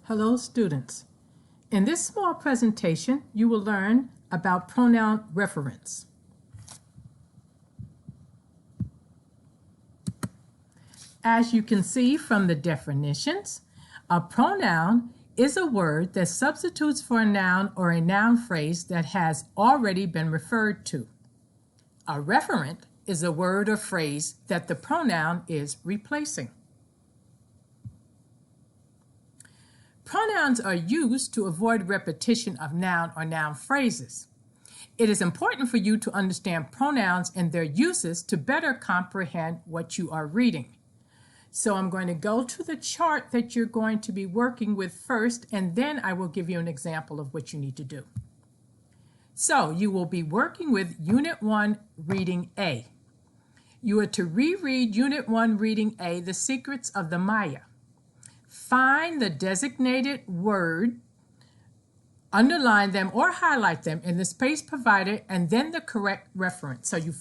Hello, students. In this small presentation, you will learn about pronoun reference. As you can see from the definitions, a pronoun is a word that substitutes for a noun or a noun phrase that has already been referred to. A referent is a word or phrase that the pronoun is replacing. Pronouns are used to avoid repetition of noun or noun phrases. It is important for you to understand pronouns and their uses to better comprehend what you are reading. So I'm going to go to the chart that you're going to be working with first, and then I will give you an example of what you need to do. So you will be working with Unit 1, Reading A. You are to reread Unit 1, Reading A, The Secrets of the Maya. Find the designated word, underline them or highlight them in the space provided, and then the correct reference. So you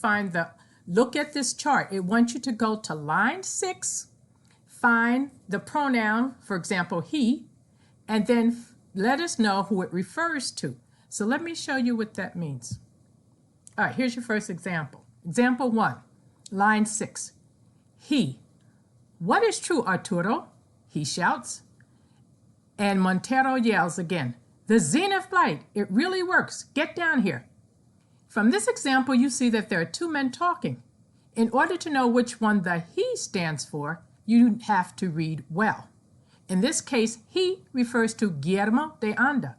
look at this chart. It wants you to go to line 6, find the pronoun, for example, he, and then let us know who it refers to. So let me show you what that means. All right, here's your first example. Example 1, line 6. He. What is true, Arturo? He shouts. And Montero yells again, the zenith light, it really works. Get down here. From this example, you see that there are two men talking. In order to know which one the he stands for, you have to read well. In this case, he refers to Guillermo de Anda,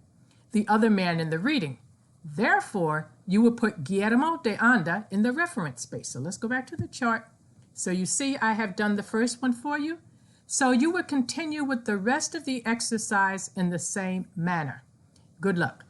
the other man in the reading. Therefore, you will put Guillermo de Anda in the reference space. So let's go back to the chart. So you see I have done the first one for you. So you will continue with the rest of the exercise in the same manner. Good luck.